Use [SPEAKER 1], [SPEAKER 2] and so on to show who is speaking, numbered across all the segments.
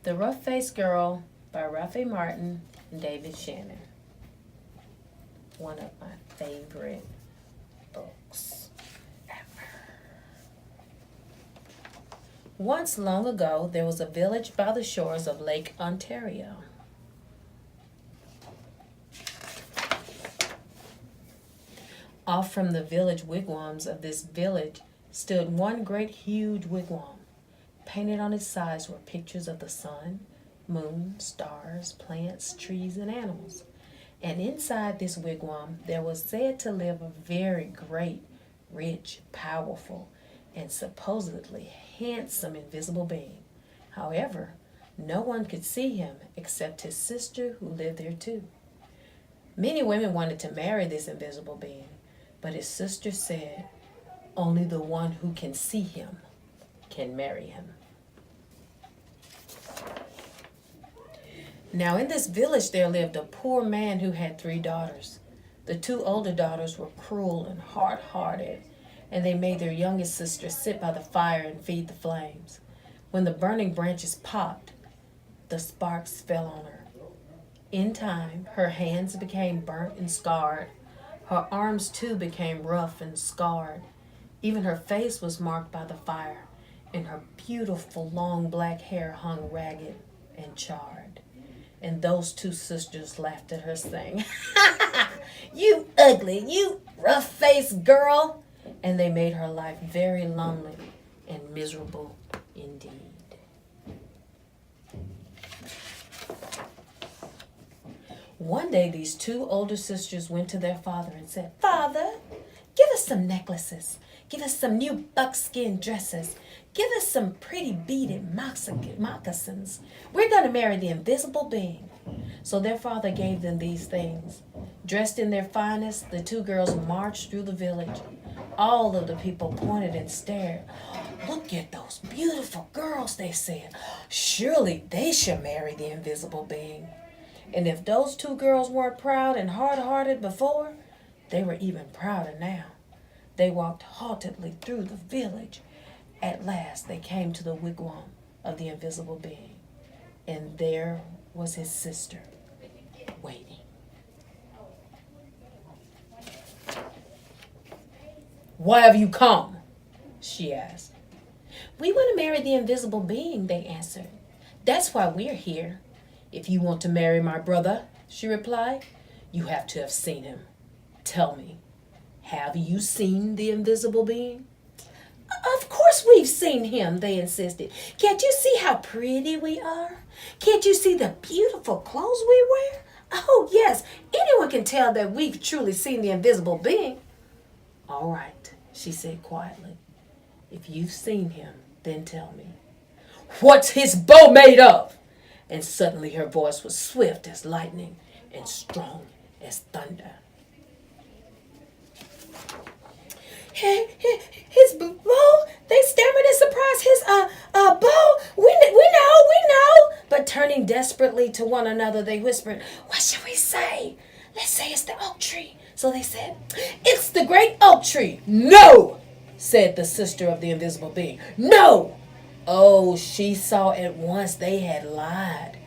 [SPEAKER 1] The Rough-Faced Girl by Ralphie Martin and David Shannon. One of my favorite books ever. Once long ago, there was a village by the shores of Lake Ontario. Off from the village wigwams of this village stood one great huge wigwam. Painted on its sides were pictures of the sun, moon, stars, plants, trees, and animals. And inside this wigwam there was said to live a very great, rich, powerful, and supposedly handsome invisible being. However, no one could see him except his sister who lived there too. Many women wanted to marry this invisible being, but his sister said, only the one who can see him can marry him. Now in this village there lived a poor man who had 3 daughters. The 2 older daughters were cruel and hard-hearted, and they made their youngest sister sit by the fire and feed the flames. When the burning branches popped, the sparks fell on her. In time, her hands became burnt and scarred. Her arms too became rough and scarred. Even her face was marked by the fire, and her beautiful long black hair hung ragged and charred. And those 2 sisters laughed at her, saying, "You ugly, you rough-faced girl!" And they made her life very lonely and miserable indeed. One day these 2 older sisters went to their father and said, "Father, give us some necklaces. Give us some new buckskin dresses. Give us some pretty beaded moccasins. We're going to marry the invisible being." So their father gave them these things. Dressed in their finest, the 2 girls marched through the village. All of the people pointed and stared. "Look at those beautiful girls," they said. "Surely they should marry the invisible being." And if those 2 girls weren't proud and hard-hearted before, they were even prouder now. They walked haughtily through the village. At last they came to the wigwam of the invisible being, and there was his sister waiting. "Why have you come?" she asked. "We want to marry the invisible being," they answered. "That's why we're here." "If you want to marry my brother," she replied, "you have to have seen him. Tell me, have you seen the invisible being?" "Of course we've seen him," they insisted. "Can't you see how pretty we are? Can't you see the beautiful clothes we wear? Oh, yes, anyone can tell that we've truly seen the invisible being." "All right," she said quietly. "If you've seen him, then tell me. What's his bow made of?" And suddenly her voice was swift as lightning and strong as thunder. "His bow?" They stammered in surprise. "His bow? We know." But turning desperately to one another, they whispered, "What shall we say? Let's say it's the oak tree." So they said, "It's the great oak tree." "No," said the sister of the invisible being. "No." Oh, she saw at once they had lied.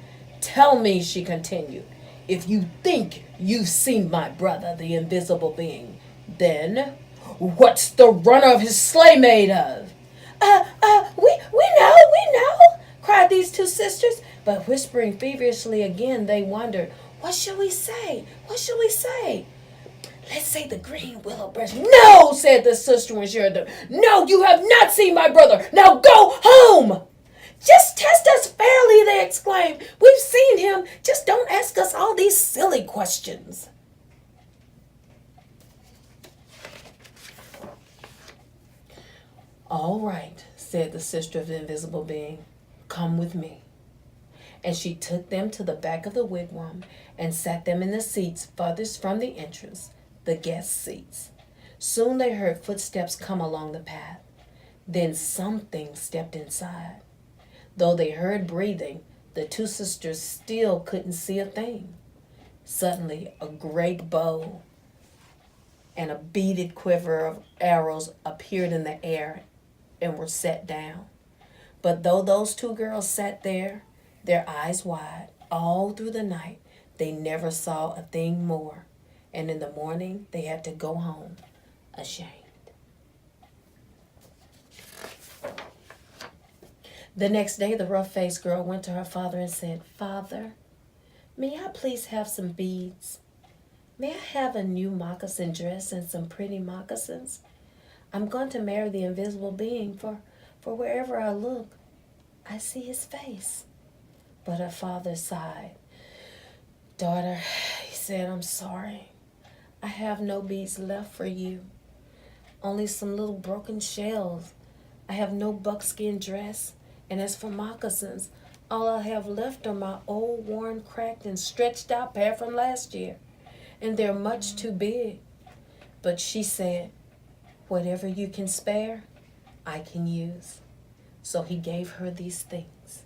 [SPEAKER 1] "Tell me," she continued, "if you think you've seen my brother, the invisible being, then what's the runner of his sleigh made of?" We know," cried these 2 sisters. But whispering feverishly again, they wondered, "What shall we say? What shall we say?" "Let's say the green willow branch." "No," said the sister when she heard them. "No, you have not seen my brother. Now go home." "Just test us fairly," they exclaimed. "We've seen him. Just don't ask us all these silly questions." "All right," said the sister of the invisible being. "Come with me." And she took them to the back of the wigwam and sat them in the seats farthest from the entrance, the guest seats. Soon they heard footsteps come along the path. Then something stepped inside. Though they heard breathing, the 2 sisters still couldn't see a thing. Suddenly, a great bow and a beaded quiver of arrows appeared in the air and were set down. But though those 2 girls sat there, their eyes wide, all through the night. They never saw a thing more. And in the morning, they had to go home ashamed. The next day, the rough-faced girl went to her father and said, "Father, may I please have some beads? May I have a new moccasin dress and some pretty moccasins? I'm going to marry the invisible being, for wherever I look, I see his face." But her father sighed. "Daughter," he said, "I'm sorry. I have no beads left for you. Only some little broken shells. I have no buckskin dress. And as for moccasins, all I have left are my old, worn, cracked, and stretched out pair from last year. And they're much too big." But she said, "Whatever you can spare, I can use." So he gave her these things.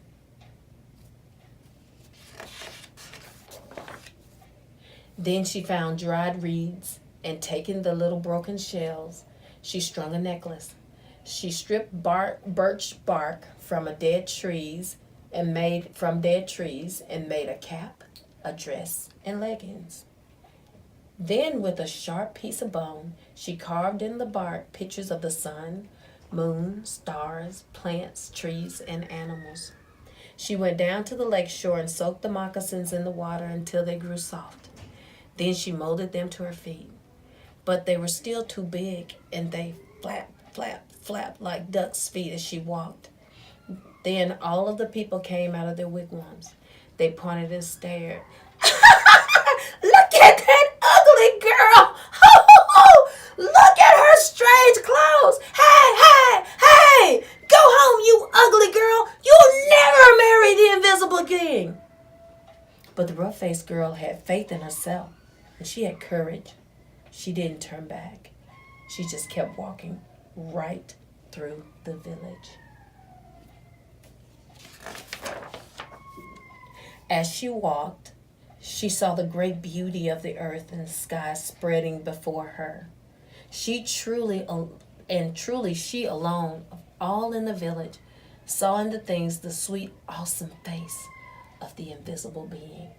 [SPEAKER 1] Then she found dried reeds, and taking the little broken shells, she strung a necklace. She stripped birch bark from dead trees and made a cap, a dress, and leggings. Then with a sharp piece of bone, she carved in the bark pictures of the sun, moon, stars, plants, trees, and animals. She went down to the lake shore and soaked the moccasins in the water until they grew soft. Then she molded them to her feet. But they were still too big, and they flapped like ducks' feet as she walked. Then all of the people came out of their wigwams. They pointed and stared. "Look at that ugly girl! Look at her strange clothes! Hey! Go home, you ugly girl! You'll never marry the invisible king!" But the rough-faced girl had faith in herself, and she had courage. She didn't turn back. She just kept walking right through the village. As she walked, she saw the great beauty of the earth and sky spreading before her. She truly she alone, of all in the village, saw in the things the sweet, awesome face of the invisible being.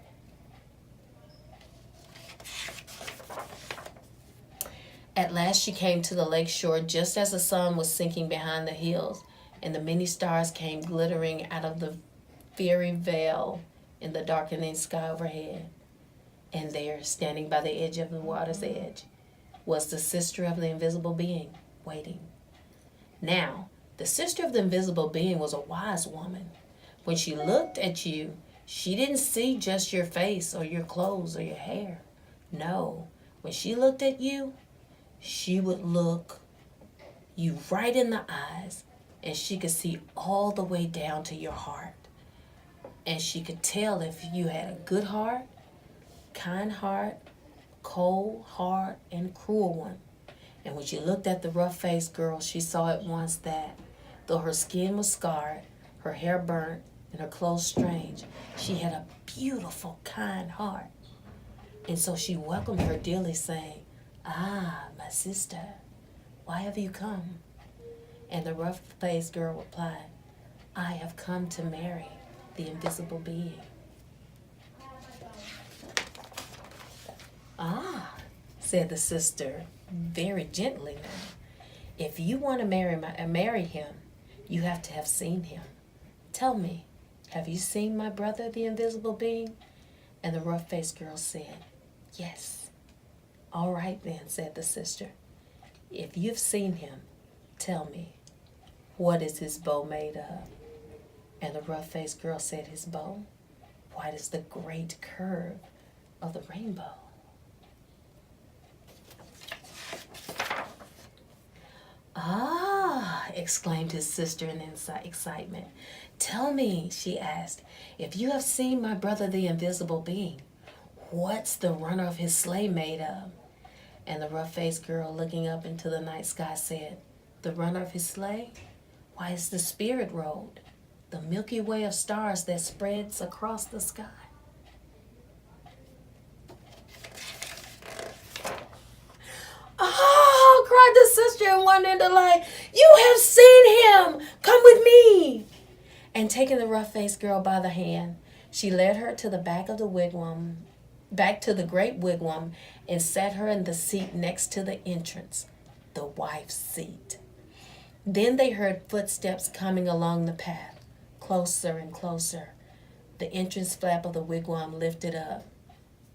[SPEAKER 1] At last she came to the lake shore just as the sun was sinking behind the hills, and the many stars came glittering out of the fiery veil in the darkening sky overhead. And there, standing by the edge of the water's edge, was the sister of the invisible being, waiting. Now, the sister of the invisible being was a wise woman. When she looked at you, she didn't see just your face or your clothes or your hair. No, when she looked at you, she would look you right in the eyes, and she could see all the way down to your heart. And she could tell if you had a good heart, kind heart, cold, hard, and cruel one. And when she looked at the rough-faced girl, she saw at once that, though her skin was scarred, her hair burnt, and her clothes strange, she had a beautiful, kind heart. And so she welcomed her dearly, saying, "Ah, my sister, why have you come?" And the rough-faced girl replied, "I have come to marry the invisible being." "Ah," said the sister, very gently now, "if you want to marry him, you have to have seen him. Tell me, have you seen my brother, the invisible being?" And the rough-faced girl said, "Yes." "All right then," said the sister. "If you've seen him, tell me, what is his bow made of?" And the rough-faced girl said, "His bow? White as the great curve of the rainbow." "Ah," exclaimed his sister in excitement. "Tell me," she asked, "if you have seen my brother, the invisible being, what's the runner of his sleigh made of?" And the rough-faced girl, looking up into the night sky, said, "The runner of his sleigh? Why, it's the spirit road, the Milky Way of stars that spreads across the sky." "Oh," cried the sister in wonder and delight, "you have seen him! Come with me!" And taking the rough-faced girl by the hand, she led her to the back to the great wigwam, and sat her in the seat next to the entrance, the wife's seat. Then they heard footsteps coming along the path, closer and closer. The entrance flap of the wigwam lifted up,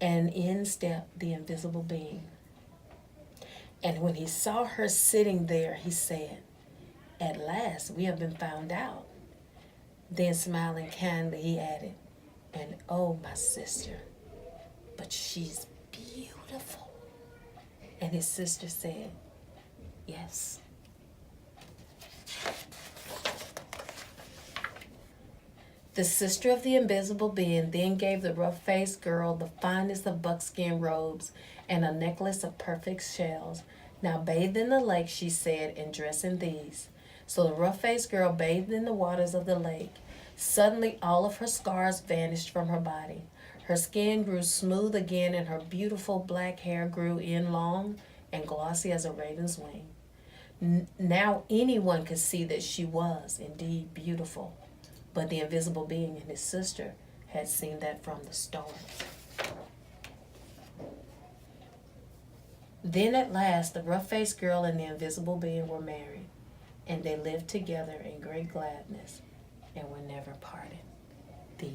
[SPEAKER 1] and in stepped the invisible being. And when he saw her sitting there, he said, "At last we have been found out." Then smiling kindly, he added, "And oh, my sister, but she's beautiful." And his sister said, "Yes." The sister of the invisible being then gave the rough-faced girl the finest of buckskin robes and a necklace of perfect shells. "Now bathe in the lake," she said, "and dress in these." So the rough-faced girl bathed in the waters of the lake. Suddenly all of her scars vanished from her body. Her skin grew smooth again, and her beautiful black hair grew in long and glossy as a raven's wing. Now anyone could see that she was indeed beautiful. But the invisible being and his sister had seen that from the start. Then at last the rough-faced girl and the invisible being were married, and they lived together in great gladness and were never parted. The